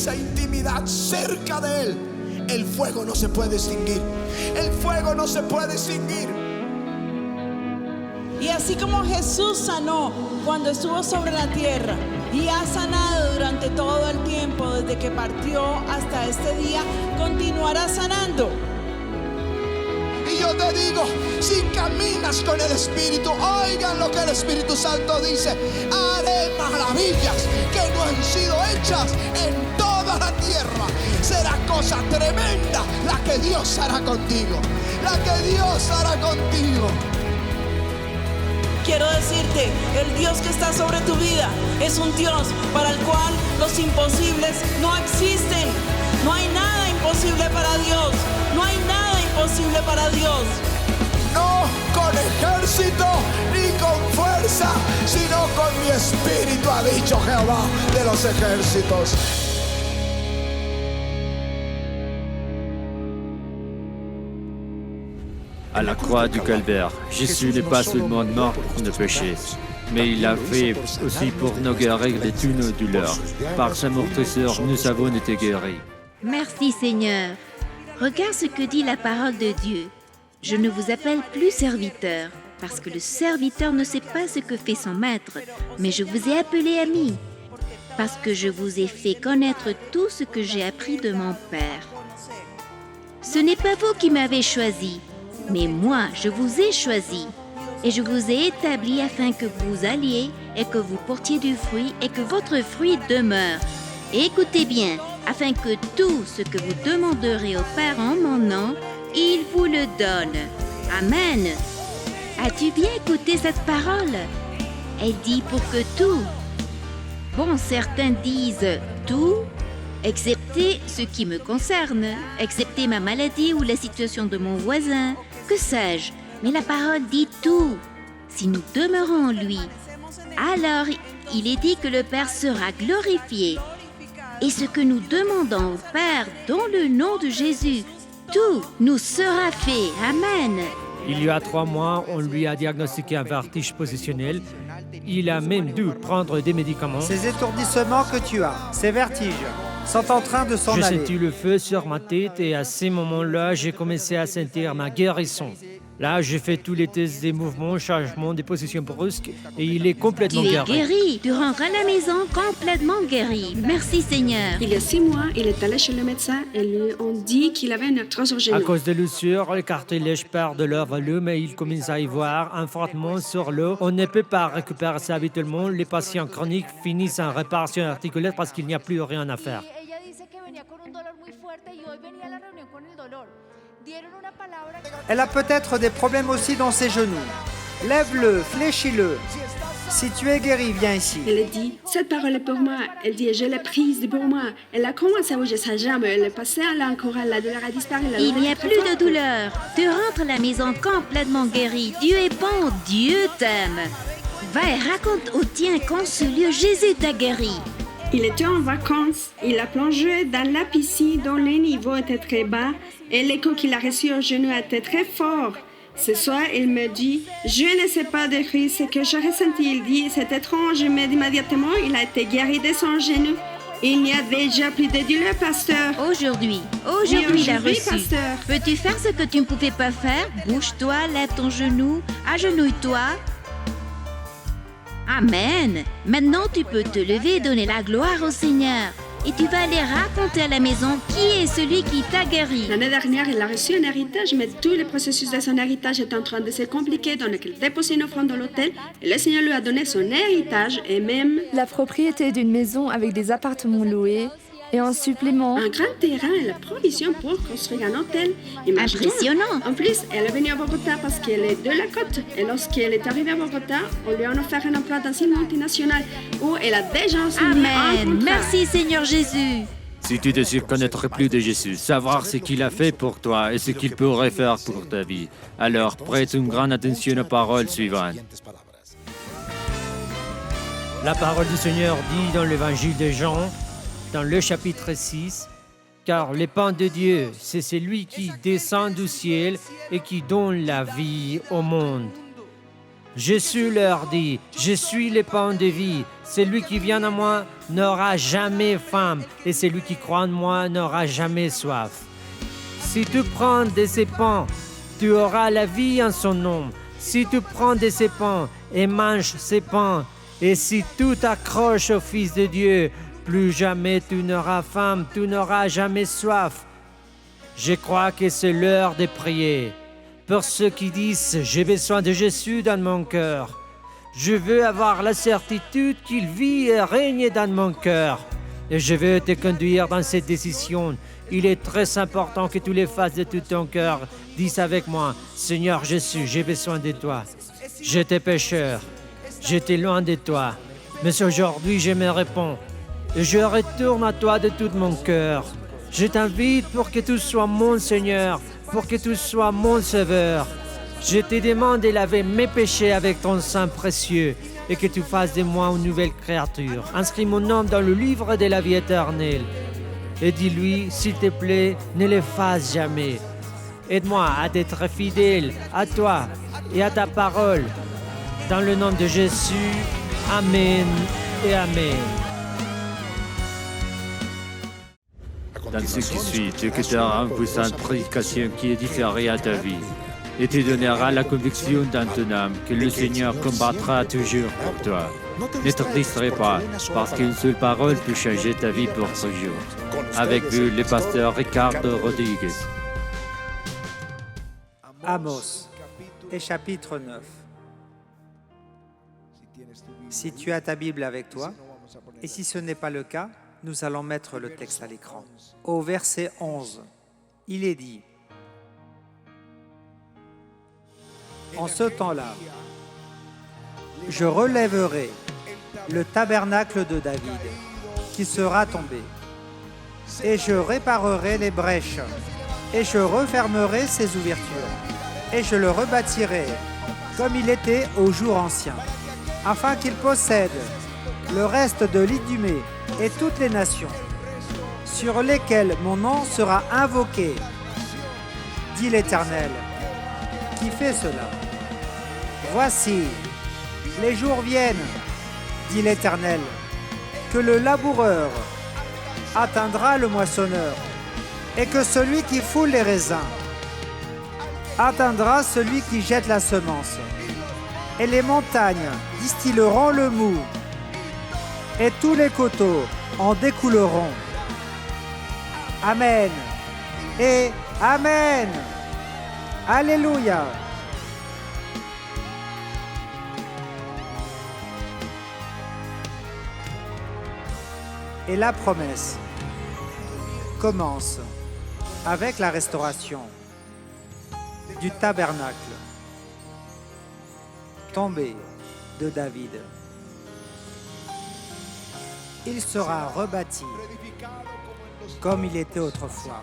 esa intimidad cerca de Él, el fuego no se puede extinguir. El fuego no se puede extinguir. Y así como Jesús sanó cuando estuvo sobre la tierra y ha sanado durante todo el tiempo desde que partió hasta este día, continuará sanando. Y yo te digo, si caminas con el Espíritu, oigan lo que el Espíritu Santo dice: haré maravillas que no han sido hechas en toda la tierra. Será cosa tremenda la que Dios hará contigo, la que Dios hará contigo. Quiero decirte, el Dios que está sobre tu vida es un Dios para el cual los imposibles no existen. No hay nada imposible para Dios. No hay nada imposible para Dios. No con ejército ni con fuerza, sino con mi espíritu, ha dicho Jehová de los ejércitos. À la croix du calvaire, Jésus n'est pas seulement mort pour nos péchés, mais il l'a fait aussi pour nous guérir de toutes nos douleurs. Par sa meurtrissure, nous avons été guéris. Merci Seigneur. Regarde ce que dit la parole de Dieu. Je ne vous appelle plus serviteur, parce que le serviteur ne sait pas ce que fait son maître, mais je vous ai appelé ami, parce que je vous ai fait connaître tout ce que j'ai appris de mon Père. Ce n'est pas vous qui m'avez choisi, mais moi, je vous ai choisi, et je vous ai établi afin que vous alliez et que vous portiez du fruit et que votre fruit demeure. Et écoutez bien, afin que tout ce que vous demanderez au Père en mon nom, il vous le donne. Amen. As-tu bien écouté cette parole? Elle dit pour que tout. Bon, certains disent tout, excepté ce qui me concerne, excepté ma maladie ou la situation de mon voisin, que sais-je, mais la parole dit tout. Si nous demeurons en lui, alors il est dit que le Père sera glorifié. Et ce que nous demandons au Père dans le nom de Jésus, tout nous sera fait. Amen. Il y a 3 mois, on lui a diagnostiqué un vertige positionnel. Il a même dû prendre des médicaments. Ces étourdissements que tu as, ces vertiges, sont en train de s'en J'ai aller. senti le feu sur ma tête et à ce moment-là, j'ai commencé à sentir ma guérison. Là, j'ai fait tous les tests des mouvements, changements, des positions brusques et il est complètement Tu es guéri. guéri. Tu rentres à la maison complètement guéri. Merci Seigneur. Il y a 6 mois, il est allé chez le médecin et lui ont dit qu'il avait une arthrose au À genou. cause de l'usure, le cartilage perd de leur volume et il commence à y voir un frottement sur l'eau. On ne peut pas récupérer ça habituellement. Les patients chroniques finissent en réparation articulaire parce qu'il n'y a plus rien à faire. Ella dice que venía con un dolor muy fuerte y hoy venía a la reunión con el dolor. Dieron una palabra. Elle a peut-être des problèmes aussi dans ses genoux. Lève-le, fléchis-le. Si tu es guéri, viens ici. Elle dit, cette parole est pour moi. Elle dit, je l'ai prise pour moi. Elle a commencé à bouger sa jambe. Elle est passée à encore, la douleur a disparu. La Il douleur n'y a est très plus de forte. douleur. Tu rentres à la maison complètement guéri. Dieu est bon, Dieu t'aime. Va et raconte aux tiens qu'en ce lieu, Jésus t'a guéri. Il était en vacances. Il a plongé dans la piscine dont les niveaux étaient très bas et l'écho qu'il a reçu au genou était très fort. Ce soir, il me dit, je ne sais pas décrire ce que j'ai ressenti. Il dit, c'est étrange, mais immédiatement, il a été guéri de son genou. Il n'y a déjà plus de douleur, pasteur. Aujourd'hui, Oui, il a aujourd'hui, reçu. pasteur. Peux-tu faire ce que tu ne pouvais pas faire? Bouge-toi, lève ton genou, agenouille-toi. Amen. Maintenant, tu peux te lever et donner la gloire au Seigneur. Et tu vas aller raconter à la maison qui est celui qui t'a guéri. L'année dernière, il a reçu un héritage, mais tout le processus de son héritage est en train de se compliquer. Donc, il a déposé une offrande dans l'hôtel et le Seigneur lui a donné son héritage et même La propriété d'une maison avec des appartements loués et en supplément, un grand terrain et la provision pour construire un hôtel. Imagine-toi. Impressionnant. En plus, elle est venue à Bogota parce qu'elle est de la côte. Et lorsqu'elle est arrivée à Bogota, on lui a offert un emploi dans une multinationale où elle a déjà signé un Amen. contrat. Merci Seigneur Jésus. Si tu désires connaître plus de Jésus, savoir ce qu'il a fait pour toi et ce qu'il pourrait faire pour ta vie, alors prête une grande attention aux paroles suivantes. La parole du Seigneur dit dans l'évangile de Jean, dans le chapitre 6, « Car le pain de Dieu, c'est celui qui descend du ciel et qui donne la vie au monde. Jésus leur dit, « Je suis le pain de vie. Celui qui vient à moi n'aura jamais faim, et celui qui croit en moi n'aura jamais soif. Si tu prends de ces pains, tu auras la vie en son nom. Si tu prends de ces pains et manges ces pains, et si tu t'accroches au Fils de Dieu, plus jamais tu n'auras faim, tu n'auras jamais soif. » Je crois que c'est l'heure de prier. Pour ceux qui disent « J'ai besoin de Jésus dans mon cœur », je veux avoir la certitude qu'il vit et règne dans mon cœur. Et je veux te conduire dans cette décision. Il est très important que tu les fasses de tout ton cœur. Dis avec moi, « Seigneur Jésus, j'ai besoin de toi. J'étais pécheur. J'étais loin de toi. Mais aujourd'hui, je me réponds. Et je retourne à toi de tout mon cœur. Je t'invite pour que tu sois mon Seigneur, pour que tu sois mon Sauveur. Je te demande de laver mes péchés avec ton sang précieux et que tu fasses de moi une nouvelle créature. Inscris mon nom dans le livre de la vie éternelle. Et dis-lui, s'il te plaît, ne l'efface jamais. Aide-moi à être fidèle à toi et à ta parole. Dans le nom de Jésus, Amen et Amen. Dans ce qui suit, tu écouteras une puissante prédication qui édifiera ta vie et te donnera la conviction dans ton âme que le Seigneur combattra toujours pour toi. Ne te distrais pas, parce qu'une seule parole peut changer ta vie pour toujours. Avec vous, le pasteur Ricardo Rodriguez. Amos et chapitre 9. Si tu as ta Bible avec toi, et si ce n'est pas le cas, nous allons mettre le texte à l'écran. Au verset 11, il est dit: en ce temps-là, je relèverai le tabernacle de David qui sera tombé, et je réparerai les brèches, et je refermerai ses ouvertures, et je le rebâtirai comme il était au jour ancien, afin qu'il possède le reste de l'Idumée et toutes les nations, sur lesquelles mon nom sera invoqué, dit l'Éternel, qui fait cela. Voici, les jours viennent, dit l'Éternel, que le laboureur atteindra le moissonneur, et que celui qui foule les raisins atteindra celui qui jette la semence. Et les montagnes distilleront le mou, et tous les coteaux en découleront. Amen et Amen. Alléluia. Et la promesse commence avec la restauration du tabernacle tombé de David. Il sera rebâti comme il était autrefois.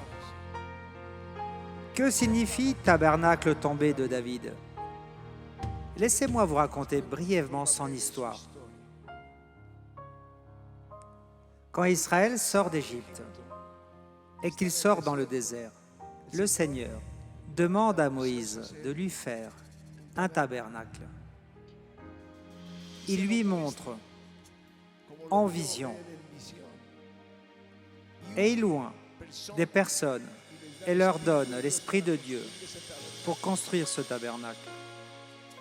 Que signifie tabernacle tombé de David? Laissez-moi vous raconter brièvement son histoire. Quand Israël sort d'Égypte et qu'il sort dans le désert, le Seigneur demande à Moïse de lui faire un tabernacle. Il lui montre en vision et il loin des personnes et leur donne l'Esprit de Dieu pour construire ce tabernacle.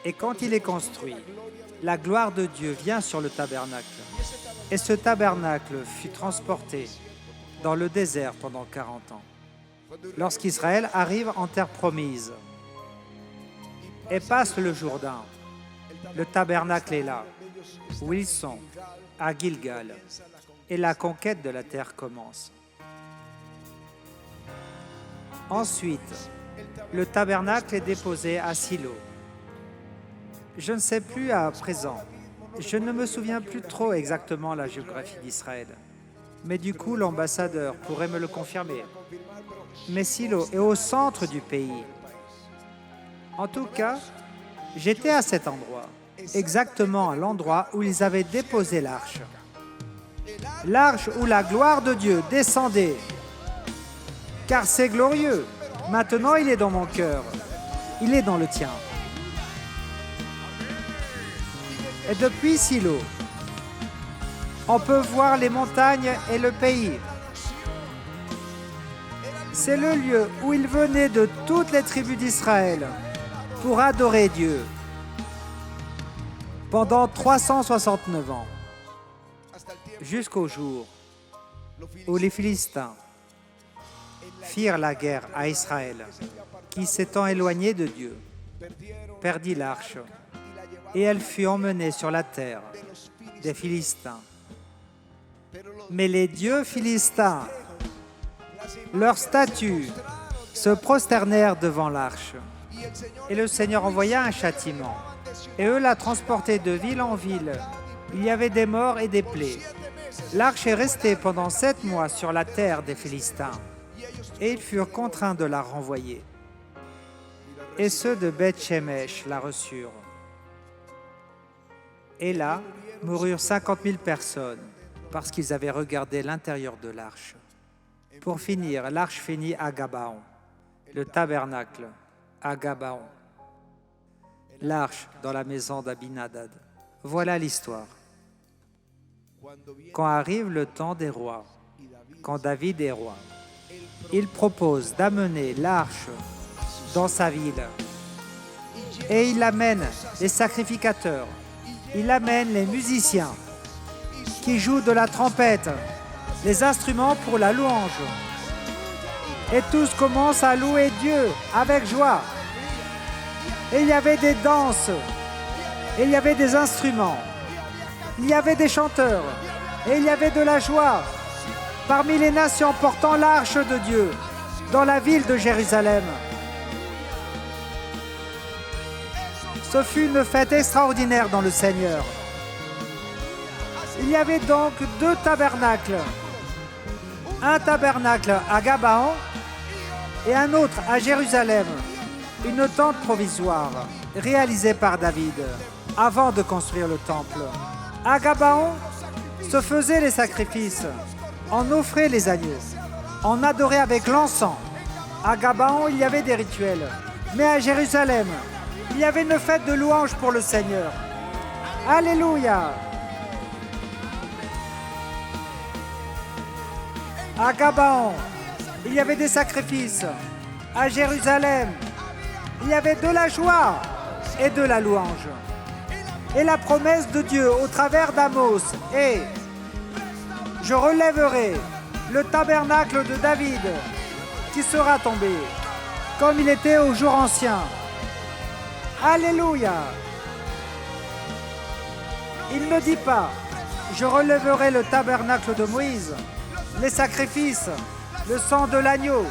Et quand il est construit, la gloire de Dieu vient sur le tabernacle. Et ce tabernacle fut transporté dans le désert pendant 40 ans. Lorsqu'Israël arrive en terre promise et passe le Jourdain, le tabernacle est là, où ils sont, à Gilgal, et la conquête de la terre commence. Ensuite, le tabernacle est déposé à Silo. Je ne sais plus à présent, je ne me souviens plus trop exactement la géographie d'Israël, mais du coup l'ambassadeur pourrait me le confirmer. Mais Silo est au centre du pays. En tout cas, j'étais à cet endroit, exactement à l'endroit où ils avaient déposé l'arche. L'arche où la gloire de Dieu descendait. Car c'est glorieux. Maintenant, il est dans mon cœur. Il est dans le tien. Et depuis Silo, on peut voir les montagnes et le pays. C'est le lieu où ils venaient de toutes les tribus d'Israël pour adorer Dieu pendant 369 ans, jusqu'au jour où les Philistins firent la guerre à Israël, qui s'étant éloigné de Dieu, perdit l'arche, et elle fut emmenée sur la terre des Philistins. Mais les dieux philistins, leurs statues, se prosternèrent devant l'arche. Et le Seigneur envoya un châtiment, et eux la transportaient de ville en ville. Il y avait des morts et des plaies. L'arche est restée pendant 7 mois sur la terre des Philistins, et ils furent contraints de la renvoyer. Et ceux de Beth-Shemesh la reçurent. Et là moururent 50 000 personnes, parce qu'ils avaient regardé l'intérieur de l'arche. Pour finir, l'arche finit à Gabaon, le tabernacle à Gabaon, l'arche dans la maison d'Abinadad. Voilà l'histoire. Quand arrive le temps des rois, quand David est roi, il propose d'amener l'arche dans sa ville. Et il amène les sacrificateurs, il amène les musiciens qui jouent de la trompette, les instruments pour la louange. Et tous commencent à louer Dieu avec joie. Et il y avait des danses, et il y avait des instruments, il y avait des chanteurs, et il y avait de la joie parmi les nations portant l'arche de Dieu dans la ville de Jérusalem. Ce fut une fête extraordinaire dans le Seigneur. Il y avait donc 2 tabernacles. Un tabernacle à Gabaon et un autre à Jérusalem. Une tente provisoire réalisée par David avant de construire le temple. À Gabaon se faisaient les sacrifices. On offrait les agneaux. On adorait avec l'encens. À Gabaon, il y avait des rituels. Mais à Jérusalem, il y avait une fête de louange pour le Seigneur. Alléluia! À Gabaon, il y avait des sacrifices. À Jérusalem, il y avait de la joie et de la louange. Et la promesse de Dieu au travers d'Amos est « Je relèverai le tabernacle de David qui sera tombé, comme il était au jour ancien. » Alléluia! Il ne dit pas « Je relèverai le tabernacle de Moïse », les sacrifices, le sang de l'agneau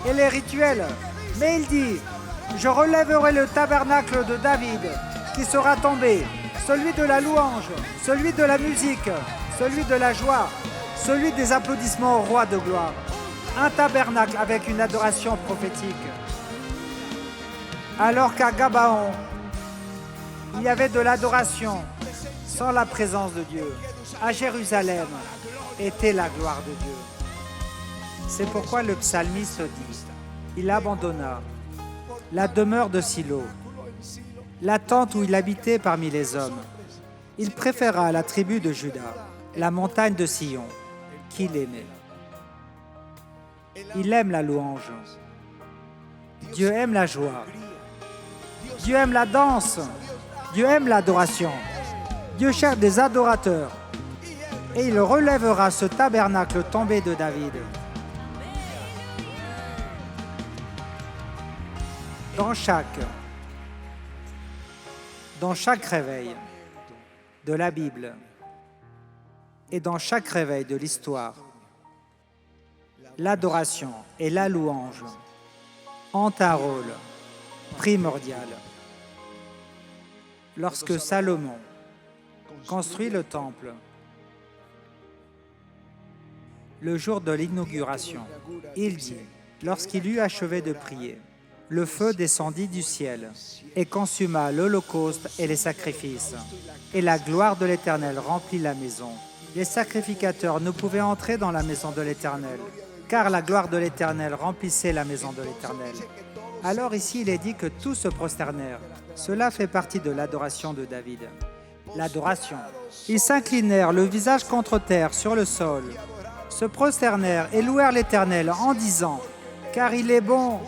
et les rituels. Mais il dit, je relèverai le tabernacle de David qui sera tombé, celui de la louange, celui de la musique, celui de la joie, celui des applaudissements au roi de gloire. Un tabernacle avec une adoration prophétique. Alors qu'à Gabaon, il y avait de l'adoration sans la présence de Dieu. À Jérusalem, était la gloire de Dieu. C'est pourquoi le psalmiste dit, il abandonna la demeure de Silo, la tente où il habitait parmi les hommes. Il préféra la tribu de Juda, la montagne de Sion, qu'il aimait. Il aime la louange. Dieu aime la joie. Dieu aime la danse. Dieu aime l'adoration. Dieu cherche des adorateurs. Et il relèvera ce tabernacle tombé de David. Dans chaque réveil de la Bible et dans chaque réveil de l'histoire, l'adoration et la louange ont un rôle primordial. Lorsque Salomon construit le temple, le jour de l'inauguration, il dit, lorsqu'il eut achevé de prier, le feu descendit du ciel et consuma l'holocauste et les sacrifices. Et la gloire de l'Éternel remplit la maison. Les sacrificateurs ne pouvaient entrer dans la maison de l'Éternel, car la gloire de l'Éternel remplissait la maison de l'Éternel. Alors ici, il est dit que tous se prosternèrent. Cela fait partie de l'adoration de David. l'adoration. Ils s'inclinèrent le visage contre terre sur le sol, se prosternèrent et louèrent l'Éternel en disant « Car il est bon,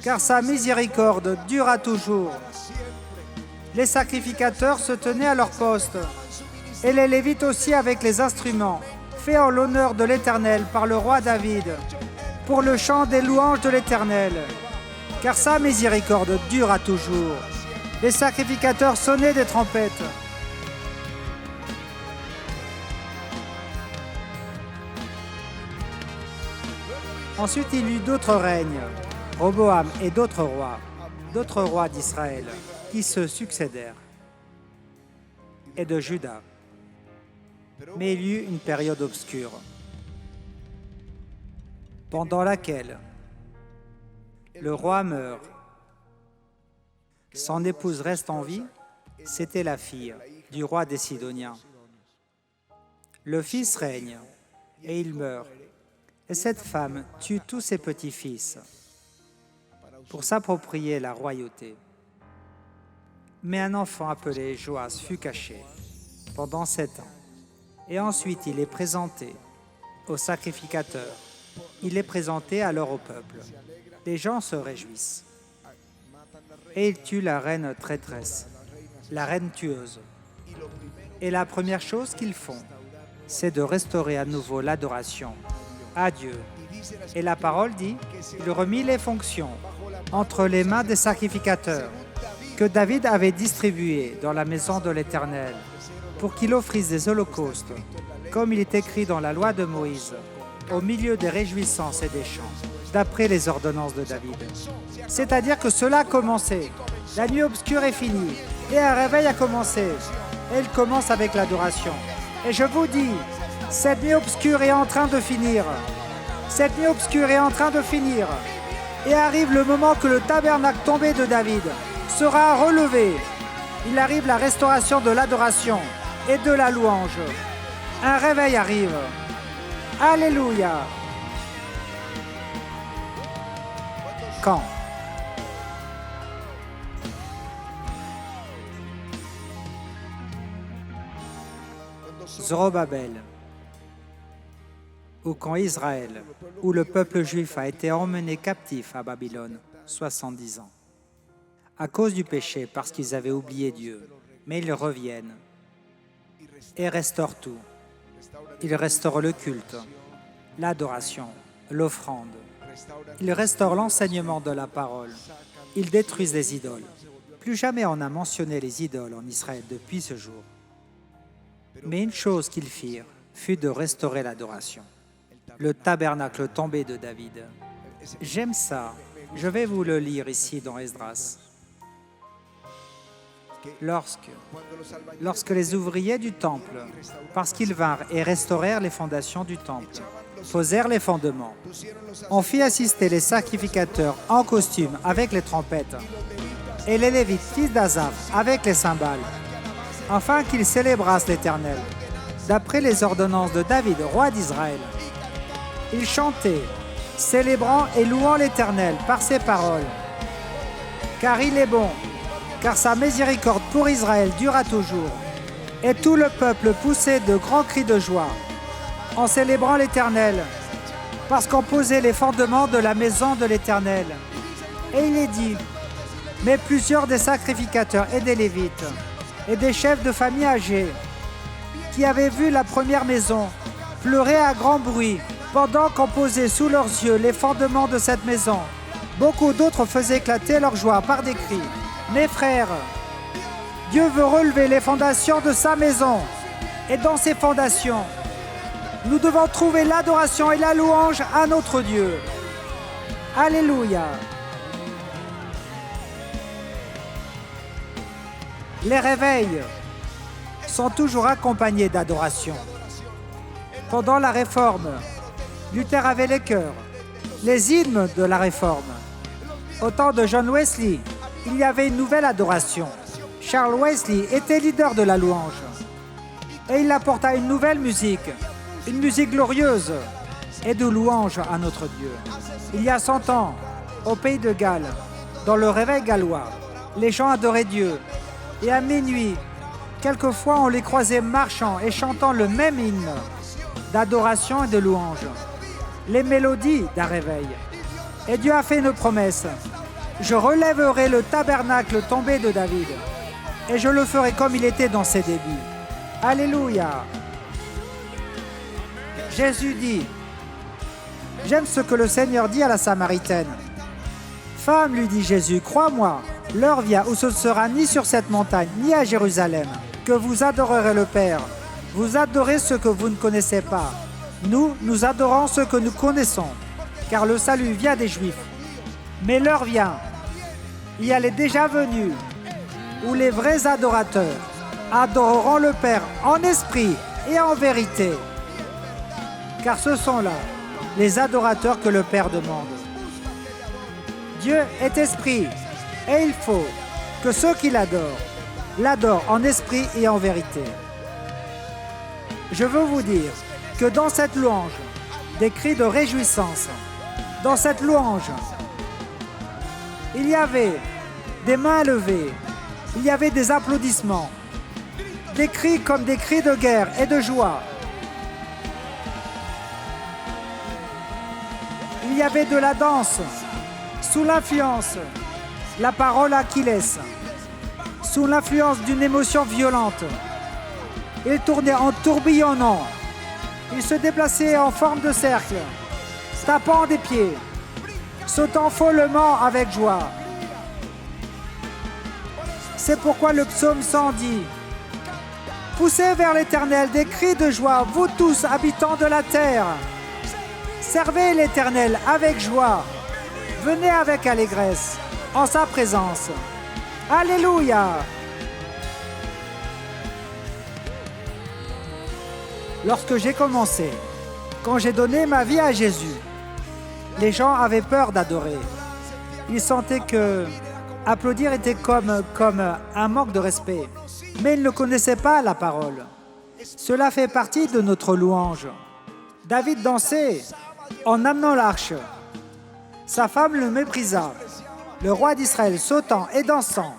car sa miséricorde durera toujours. » Les sacrificateurs se tenaient à leur poste, et les Lévites aussi avec les instruments, faits en l'honneur de l'Éternel par le roi David, pour le chant des louanges de l'Éternel, car sa miséricorde durera toujours. Les sacrificateurs sonnaient des trompettes. Ensuite, il y eut d'autres règnes, Roboam et d'autres rois d'Israël, qui se succédèrent, et de Juda. Mais il y eut une période obscure, pendant laquelle le roi meurt. Son épouse reste en vie, c'était la fille du roi des Sidoniens. Le fils règne, et il meurt. Et cette femme tue tous ses petits-fils pour s'approprier la royauté. Mais un enfant appelé Joas fut caché pendant 7 ans. Et ensuite il est présenté aux sacrificateurs. Il est présenté alors au peuple. Les gens se réjouissent. Et ils tuent la reine traîtresse, la reine tueuse. Et la première chose qu'ils font, c'est de restaurer à nouveau l'adoration à Dieu. Et la parole dit, il remit les fonctions entre les mains des sacrificateurs que David avait distribués dans la maison de l'Éternel pour qu'ils offrissent des holocaustes, comme il est écrit dans la loi de Moïse, au milieu des réjouissances et des chants, d'après les ordonnances de David. C'est-à-dire que cela a commencé, la nuit obscure est finie, et un réveil a commencé, et il commence avec l'adoration. Et je vous dis, cette nuit obscure est en train de finir. Cette nuit obscure est en train de finir. Et arrive le moment que le tabernacle tombé de David sera relevé. Il arrive la restauration de l'adoration et de la louange. Un réveil arrive. Alléluia. Quand? Zorobabel, ou quand Israël, où le peuple juif a été emmené captif à Babylone 70 ans, à cause du péché, parce qu'ils avaient oublié Dieu. Mais ils reviennent et restaurent tout. Ils restaurent le culte, l'adoration, l'offrande. Ils restaurent l'enseignement de la parole. Ils détruisent les idoles. Plus jamais on n'a mentionné les idoles en Israël depuis ce jour. Mais une chose qu'ils firent fut de restaurer l'adoration. Le tabernacle tombé de David. J'aime ça. Je vais vous le lire ici dans Esdras. Lorsque les ouvriers du temple, parce qu'ils vinrent et restaurèrent les fondations du temple, posèrent les fondements, on fit assister les sacrificateurs en costume avec les trompettes et les Lévites, fils d'Asaph, avec les cymbales, afin qu'ils célébrassent l'Éternel, d'après les ordonnances de David, roi d'Israël. Ils chantaient, célébrant et louant l'Éternel par ses paroles. Car il est bon, car sa miséricorde pour Israël durera toujours. Et tout le peuple poussait de grands cris de joie, en célébrant l'Éternel, parce qu'on posait les fondements de la maison de l'Éternel. Et il est dit, mais plusieurs des sacrificateurs et des Lévites, et des chefs de famille âgés, qui avaient vu la première maison, pleuraient à grand bruit, pendant qu'on posait sous leurs yeux les fondements de cette maison. Beaucoup d'autres faisaient éclater leur joie par des cris. Mes frères, Dieu veut relever les fondations de sa maison. Et dans ces fondations, nous devons trouver l'adoration et la louange à notre Dieu. Alléluia. Les réveils sont toujours accompagnés d'adoration. Pendant la Réforme, Luther avait les chœurs, les hymnes de la Réforme. Au temps de John Wesley, il y avait une nouvelle adoration. Charles Wesley était leader de la louange. Et il apporta une nouvelle musique, une musique glorieuse et de louange à notre Dieu. Il y a 100 ans, au pays de Galles, dans le réveil gallois, les gens adoraient Dieu. Et à minuit, Quelquefois, on les croisait marchant et chantant le même hymne d'adoration et de louange, les mélodies d'un réveil. Et Dieu a fait une promesse. Je relèverai le tabernacle tombé de David et je le ferai comme il était dans ses débuts. Alléluia. Jésus dit, j'aime ce que le Seigneur dit à la Samaritaine. Femme, lui dit Jésus, crois-moi, l'heure vient où ce ne sera ni sur cette montagne, ni à Jérusalem, que vous adorerez le Père. Vous adorez ce que vous ne connaissez pas. Nous adorons ce que nous connaissons, car le salut vient des Juifs. Mais l'heure vient, et elle est déjà venue, où les vrais adorateurs adoreront le Père en esprit et en vérité. Car ce sont là les adorateurs que le Père demande. Dieu est esprit, et il faut que ceux qui l'adorent en esprit et en vérité. Je veux vous dire que dans cette louange, des cris de réjouissance, dans cette louange, il y avait des mains levées, il y avait des applaudissements, des cris comme des cris de guerre et de joie. Il y avait de la danse, sous l'influence, la parole Achilles, sous l'influence d'une émotion violente. Il tournait en tourbillonnant, il se déplaçait en forme de cercle, tapant des pieds, sautant follement avec joie. C'est pourquoi le psaume 100 dit « Poussez vers l'Éternel des cris de joie, vous tous habitants de la terre. Servez l'Éternel avec joie, venez avec allégresse en sa présence. Alléluia !» Lorsque j'ai commencé, quand j'ai donné ma vie à Jésus, les gens avaient peur d'adorer. Ils sentaient que applaudir était comme un manque de respect. Mais ils ne connaissaient pas la parole. Cela fait partie de notre louange. David dansait en amenant l'arche. Sa femme le méprisa. Le roi d'Israël sautant et dansant.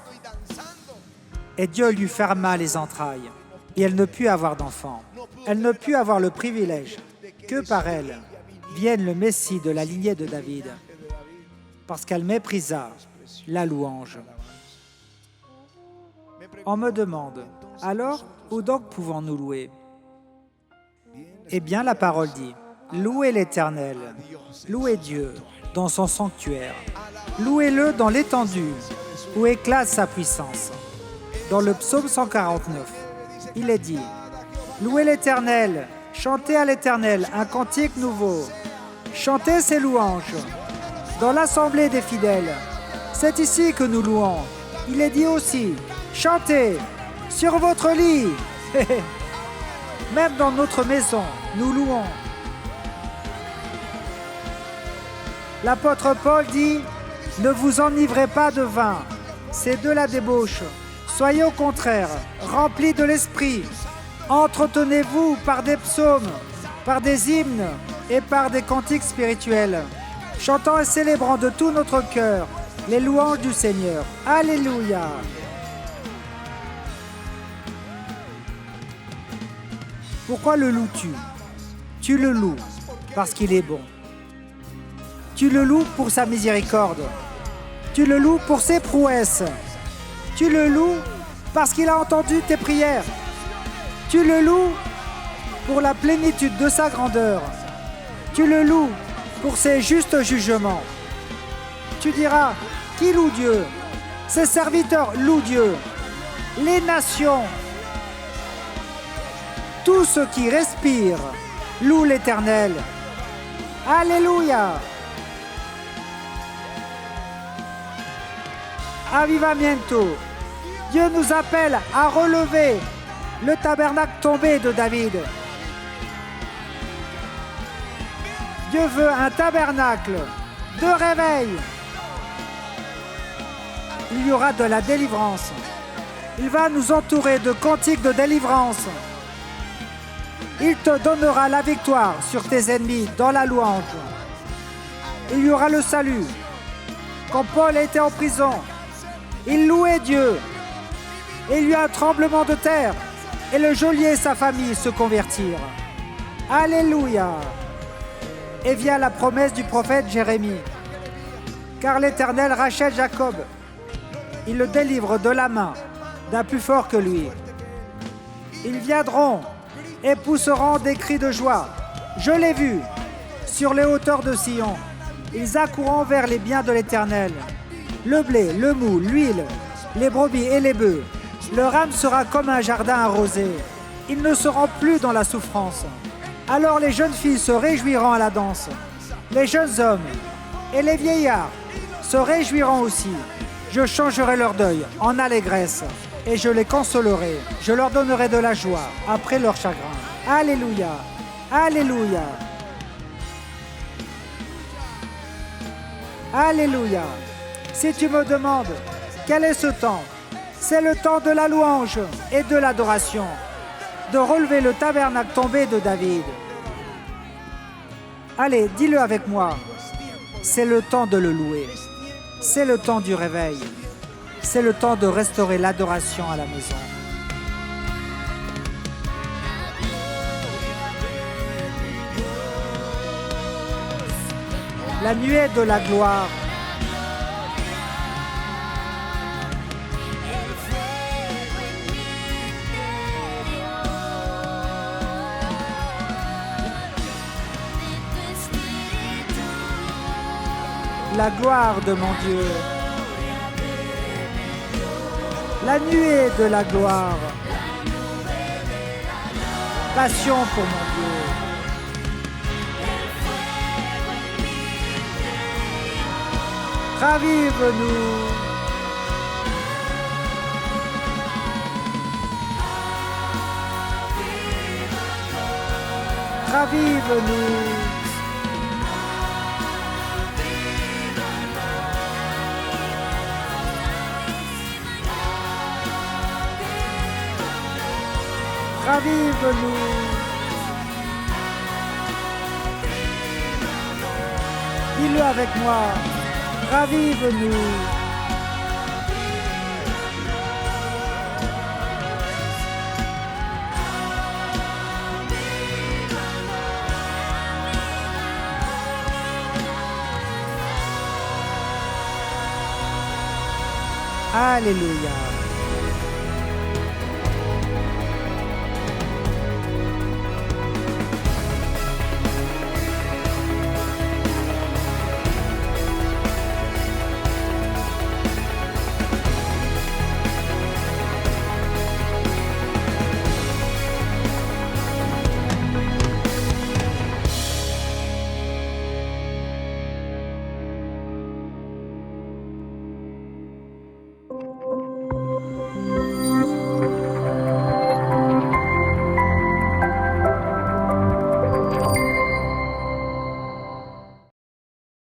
Et Dieu lui ferma les entrailles. Et elle ne put avoir d'enfant. Elle ne put avoir le privilège que par elle vienne le Messie de la lignée de David, parce qu'elle méprisa la louange. On me demande, alors, où donc pouvons-nous louer? Eh bien, la parole dit, louez l'Éternel, louez Dieu dans son sanctuaire, louez-le dans l'étendue où éclate sa puissance. Dans le psaume 149, il est dit, louez l'Éternel, chantez à l'Éternel un cantique nouveau, chantez ses louanges dans l'assemblée des fidèles. C'est ici que nous louons. Il est dit aussi, chantez sur votre lit. Même dans notre maison, nous louons. L'apôtre Paul dit, ne vous enivrez pas de vin, c'est de la débauche. Soyez au contraire remplis de l'esprit. Entretenez-vous par des psaumes, par des hymnes et par des cantiques spirituels, chantant et célébrant de tout notre cœur les louanges du Seigneur. Alléluia! Pourquoi le loues-tu? Tu le loues parce qu'il est bon. Tu le loues pour sa miséricorde. Tu le loues pour ses prouesses. Tu le loues parce qu'il a entendu tes prières. Tu le loues pour la plénitude de sa grandeur. Tu le loues pour ses justes jugements. Tu diras, qui loue Dieu? Ses serviteurs louent Dieu. Les nations, tout ce qui respire, loue l'Éternel. Alléluia! Avivamiento. Dieu nous appelle à relever le tabernacle tombé de David. Dieu veut un tabernacle de réveil. Il y aura de la délivrance. Il va nous entourer de cantiques de délivrance. Il te donnera la victoire sur tes ennemis dans la louange. Il y aura le salut. Quand Paul était en prison, il louait Dieu. Et il y eut un tremblement de terre, et le geôlier et sa famille se convertirent. Alléluia! Et vient la promesse du prophète Jérémie. Car l'Éternel rachète Jacob. Il le délivre de la main d'un plus fort que lui. Ils viendront et pousseront des cris de joie. Je l'ai vu sur les hauteurs de Sion. Ils accourront vers les biens de l'Éternel. Le blé, le mou, l'huile, les brebis et les bœufs. Leur âme sera comme un jardin arrosé. Ils ne seront plus dans la souffrance. Alors les jeunes filles se réjouiront à la danse. Les jeunes hommes et les vieillards se réjouiront aussi. Je changerai leur deuil en allégresse et je les consolerai. Je leur donnerai de la joie après leur chagrin. Alléluia, alléluia, alléluia. Si tu me demandes quel est ce temps, c'est le temps de la louange et de l'adoration, de relever le tabernacle tombé de David. Allez, dis-le avec moi. C'est le temps de le louer. C'est le temps du réveil. C'est le temps de restaurer l'adoration à la maison. La nuée de la gloire. La gloire de mon Dieu. La nuée de la gloire. Passion pour mon Dieu. Ravive-nous. Ravive-nous. Ravive-nous. Dis-le avec moi. Ravive-nous. Alléluia.